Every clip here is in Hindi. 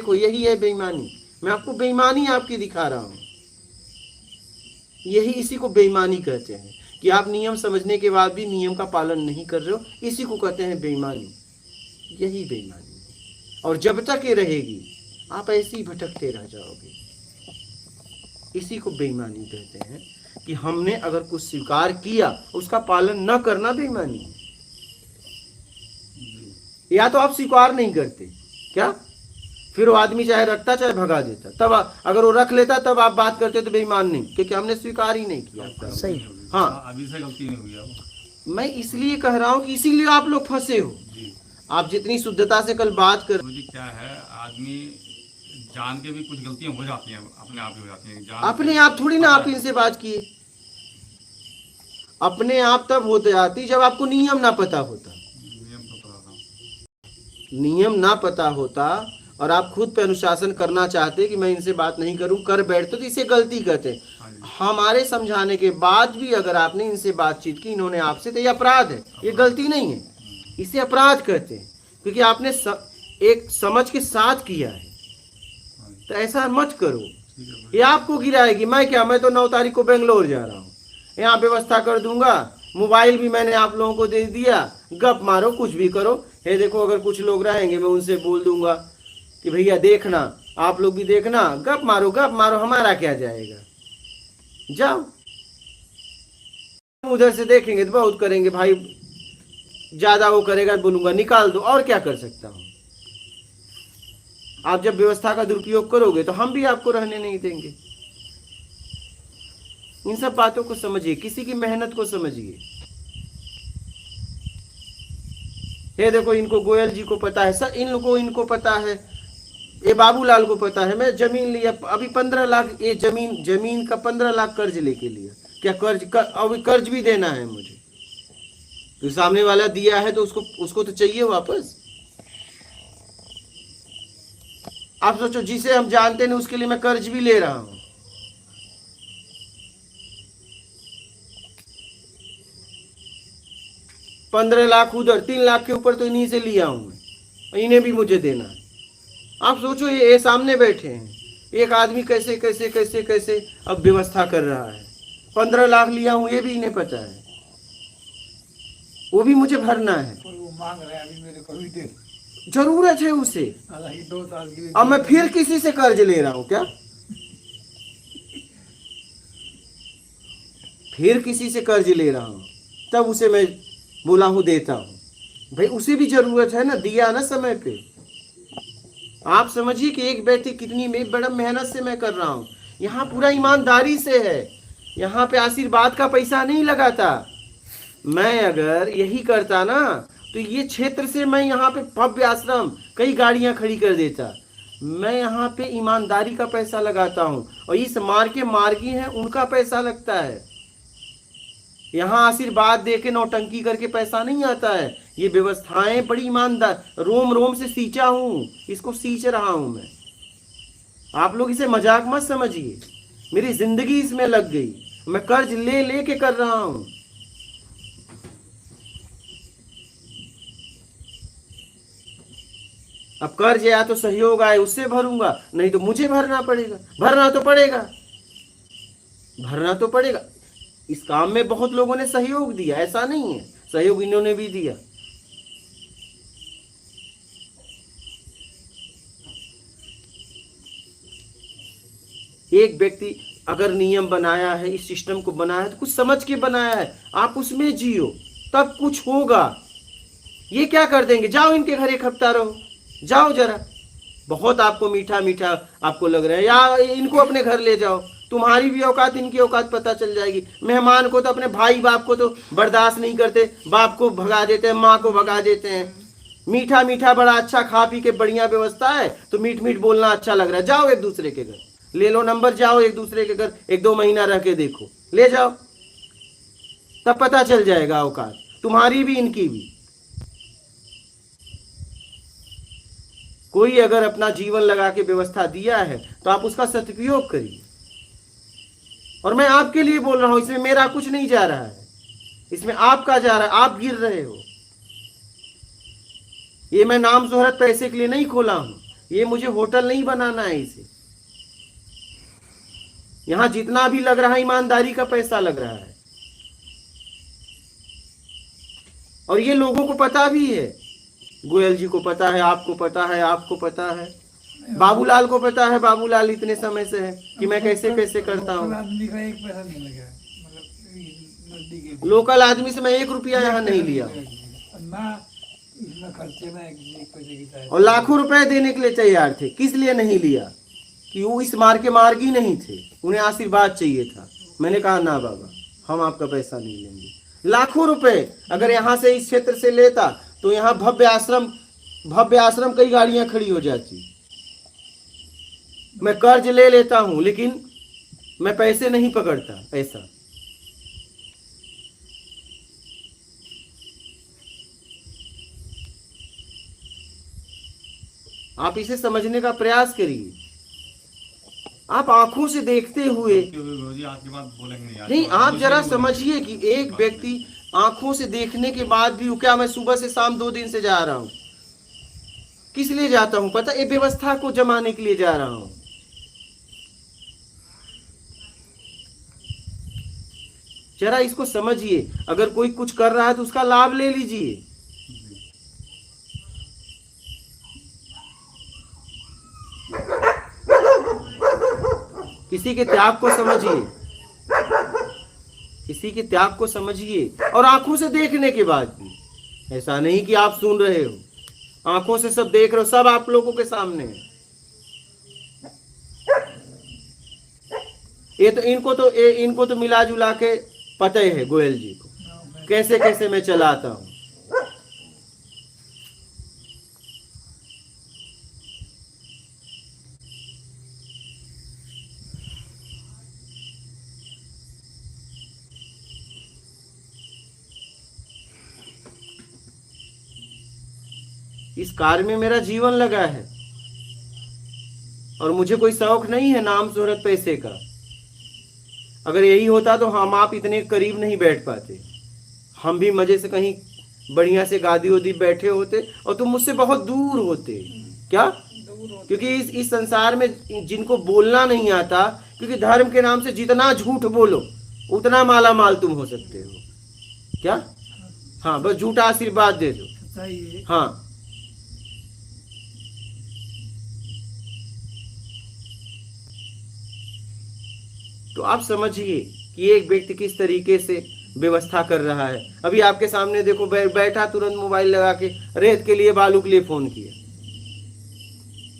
देखो यही है बेईमानी। मैं आपको बेईमानी आपकी दिखा रहा हूं। यही इसी को बेईमानी कहते हैं कि आप नियम समझने के बाद भी नियम का पालन नहीं कर रहे हो, इसी को कहते हैं बेईमानी। यही बेईमानी है। और जब तक ये रहेगी आप ऐसे ही भटकते रह जाओगे। इसी को बेईमानी कहते हैं कि हमने अगर कुछ स्वीकार किया उसका पालन न करना बेईमानी है। या तो आप स्वीकार नहीं करते क्या, फिर वो आदमी चाहे रखता चाहे भगा देता, तब अगर वो रख लेता तब आप बात करते तो बेईमान नहीं, क्योंकि हमने स्वीकार ही नहीं किया। सही। हाँ, अभी से गलती नहीं हुई अब। मैं इसलिए कह रहा हूँ कि इसीलिए आप लोग फंसे हो। आप जितनी शुद्धता से कल बात कर, मुझे क्या है, आदमी जान के भी कुछ गलतियां हो जाती हैं, अपने आप ही हो जाती हैं। अपने आप थोड़ी ना आप इनसे बात किए, अपने आप तब होते जाती जब आपको नियम ना पता होता। नियम तो पता था। नियम ना पता होता और आप खुद पे अनुशासन करना चाहते कि मैं इनसे बात नहीं करूं, कर बैठते तो इसे गलती कहते। हमारे समझाने के बाद भी अगर आपने इनसे बातचीत की, इन्होंने आपसे, तो ये अपराध है, ये गलती नहीं है, इसे अपराध कहते हैं, क्योंकि आपने एक समझ के साथ किया है। तो ऐसा मत करो, ये आपको गिराएगी। मैं क्या, मैं तो 9 तारीख को बेंगलोर जा रहा हूँ, यहाँ व्यवस्था कर दूंगा, मोबाइल भी मैंने आप लोगों को दे दिया, गप मारो कुछ भी करो। हे देखो, अगर कुछ लोग रहेंगे मैं उनसे बोल दूंगा कि भैया देखना, आप लोग भी देखना, गप मारो गप मारो, हमारा क्या जाएगा, जाओ। उधर से देखेंगे तो बहुत करेंगे भाई, ज्यादा वो करेगा बोलूंगा निकाल दो, और क्या कर सकता हूं। आप जब व्यवस्था का दुरुपयोग करोगे तो हम भी आपको रहने नहीं देंगे। इन सब बातों को समझिए, किसी की मेहनत को समझिए। ये देखो, इनको गोयल जी को पता है सर, इनको पता है, ये बाबूलाल को पता है, मैं जमीन लिया अभी 15 लाख, ये जमीन का 15 लाख कर्ज लेके लिया। क्या अभी कर्ज भी देना है मुझे, तो सामने वाला दिया है तो उसको तो चाहिए वापस। आप सोचो, जिसे हम जानते नहीं उसके लिए मैं कर्ज भी ले रहा हूं। $15 लाख उधर, 3 लाख के ऊपर तो इन्हीं से लिया हूं मैं, इन्हें भी मुझे देना है। आप सोचो, ये सामने बैठे हैं, एक आदमी कैसे कैसे कैसे कैसे अब व्यवस्था कर रहा है। 15 लाख लिया हूं, ये भी इन्हें पता है, वो भी मुझे भरना है। वो मांग रहे हैं अभी मेरे को भी दे, जरूरत है उसे। 2 साल की। अब मैं फिर किसी से कर्ज ले रहा हूं क्या, फिर किसी से कर्ज ले रहा हूं, तब उसे मैं बोला हूं देता हूं। भाई उसे भी जरूरत है ना, दिया ना समय पे। आप समझिए कि एक व्यक्ति कितनी बड़ा मेहनत से मैं कर रहा हूं, यहाँ पूरा ईमानदारी से है, यहाँ पे आशीर्वाद का पैसा नहीं लगाता। मैं अगर यही करता ना तो ये क्षेत्र से मैं यहाँ पे भव्य आश्रम कई गाड़ियां खड़ी कर देता। मैं यहाँ पे ईमानदारी का पैसा लगाता हूँ, और इस मार्गी हैं उनका पैसा लगता है। यहाँ आशीर्वाद दे के नौटंकी करके पैसा नहीं आता है। ये व्यवस्थाएं बड़ी ईमानदार, रोम रोम से सींचा हूं, इसको सींच रहा हूं मैं। आप लोग इसे मजाक मत समझिए, मेरी जिंदगी इसमें लग गई, मैं कर्ज ले लेके कर रहा हूं। अब कर्ज या तो सहयोग आए उससे भरूंगा, नहीं तो मुझे भरना पड़ेगा। भरना तो पड़ेगा। इस काम में बहुत लोगों ने सहयोग दिया, ऐसा नहीं है, सहयोग इन्होंने भी दिया। एक व्यक्ति अगर नियम बनाया है, इस सिस्टम को बनाया है तो कुछ समझ के बनाया है, आप उसमें जियो तब कुछ होगा। ये क्या कर देंगे, जाओ इनके घर एक हफ्ता रहो, जाओ जरा, बहुत आपको मीठा मीठा आपको लग रहा है, या इनको अपने घर ले जाओ, तुम्हारी भी औकात इनकी औकात पता चल जाएगी। मेहमान को तो अपने भाई बाप को तो बर्दाश्त नहीं करते, बाप को भगा देते हैं, माँ को भगा देते हैं। मीठा मीठा बड़ा अच्छा खा पी के बढ़िया व्यवस्था है तो मीठ मीठ बोलना अच्छा लग रहा है, जाओ एक दूसरे के घर, ले लो नंबर, जाओ एक दूसरे के घर 1-2 महीना रह के देखो, ले जाओ, तब पता चल जाएगा औकात तुम्हारी भी इनकी भी। कोई अगर अपना जीवन लगा के व्यवस्था दिया है तो आप उसका सदुपयोग करिए। और मैं आपके लिए बोल रहा हूं, इसमें मेरा कुछ नहीं जा रहा है, इसमें आपका जा रहा है, आप गिर रहे हो। ये मैं नाम शोहरत पैसे के लिए नहीं खोला हूं, ये मुझे होटल नहीं बनाना है इसे। यहां जितना भी लग रहा है ईमानदारी का पैसा लग रहा है, और ये लोगों को पता भी है। गोयल जी को पता है, आपको पता है, आपको पता है, बाबूलाल को पता है। बाबूलाल इतने समय से है कि मैं कैसे कैसे करता लोकल हूँ। आदमी का एक पैसा नहीं लगा है, मतलब नजदीक लोकल आदमी से मैं 1 रुपया यहाँ नहीं लिया, ना इसमें खर्चे ना एक पैसे की चाहे। और लाखों रुपए देने के लिए तैयार थे। किस लिए नहीं लिया? कि वो इस मार्ग के मार्गी नहीं थे, उन्हें आशीर्वाद चाहिए था। मैंने कहा ना बाबा, हम आपका पैसा नहीं लेंगे। लाखों रुपए अगर यहाँ से इस क्षेत्र से लेता तो यहाँ भव्य आश्रम कई गाड़ियां खड़ी हो जाती। मैं कर्ज ले लेता हूं, लेकिन मैं पैसे नहीं पकड़ता ऐसा। आप इसे समझने का प्रयास करिए। आप आंखों से देखते हुए गुरुजी आज के बाद बोलेंगे नहीं। नहीं, आप जरा समझिए कि एक व्यक्ति आंखों से देखने के बाद भी, क्या मैं सुबह से शाम 2 दिन से जा रहा हूं, किस लिए जाता हूं पता? ये व्यवस्था को जमाने के लिए जा रहा हूं। जरा इसको समझिए। अगर कोई कुछ कर रहा है तो उसका लाभ ले लीजिए। किसी के त्याग को समझिए, किसी के त्याग को समझिए। और आंखों से देखने के बाद भी, ऐसा नहीं कि आप सुन रहे हो, आंखों से सब देख रहे हो, सब आप लोगों के सामने है। इनको तो मिला जुला के पता ही है गोयल जी को, कैसे कैसे मैं चलाता हूं। इस कार्य में मेरा जीवन लगा है, और मुझे कोई शौक नहीं है नाम शोहरत पैसे का। अगर यही होता तो हम आप इतने करीब नहीं बैठ पाते। हम भी मजे से कहीं बढ़िया से गादी उदी बैठे होते, और तुम मुझसे बहुत दूर होते। क्या? क्योंकि इस संसार में जिनको बोलना नहीं आता, क्योंकि धर्म के नाम से जितना झूठ बोलो उतना माला माल तुम हो सकते हो। क्या? हाँ, बस झूठा आशीर्वाद दे दो। सच्चाई है। हाँ, तो आप समझिए कि एक व्यक्ति किस तरीके से व्यवस्था कर रहा है। अभी आपके सामने देखो, बैठा तुरंत मोबाइल लगा के रेत के लिए, बालू के लिए फोन किया।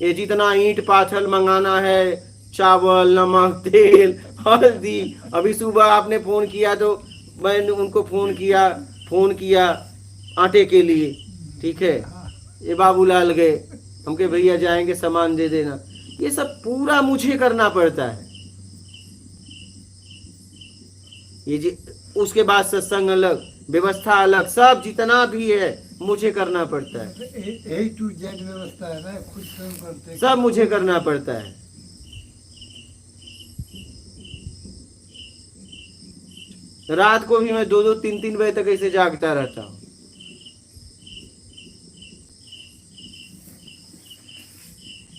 ये जितना ईंट पाथर मंगाना है, चावल, नमक, तेल, हल्दी। अभी सुबह आपने फोन किया तो मैंने उनको फोन किया आटे के लिए, ठीक है। ये बाबूलाल गए, हमके भैया जाएंगे सामान दे देना। ये सब पूरा मुझे करना पड़ता है। उसके बाद सत्संग अलग, व्यवस्था अलग, सब जितना भी है मुझे करना पड़ता है। यही टू जेड व्यवस्था है ना, खुद स्वयं करते, सब मुझे करना पड़ता है। रात को भी मैं 2-2, 3-3 बजे तक ऐसे जागता रहता हूं।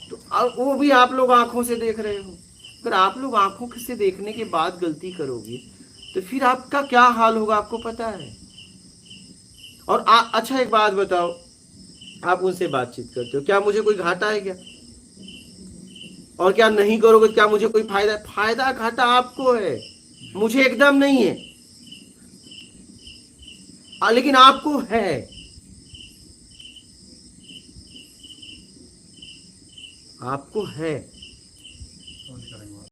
तो वो भी आप लोग आंखों से देख रहे हो। अगर आप लोग आंखों से देखने के बाद गलती करोगे तो फिर आपका क्या हाल होगा आपको पता है। और अच्छा एक बात बताओ, आप उनसे बातचीत करते हो, क्या मुझे कोई घाटा है क्या? और क्या नहीं करोगे क्या मुझे कोई फायदा? फायदा घाटा आपको है, मुझे एकदम नहीं है। लेकिन आपको है। आपको है।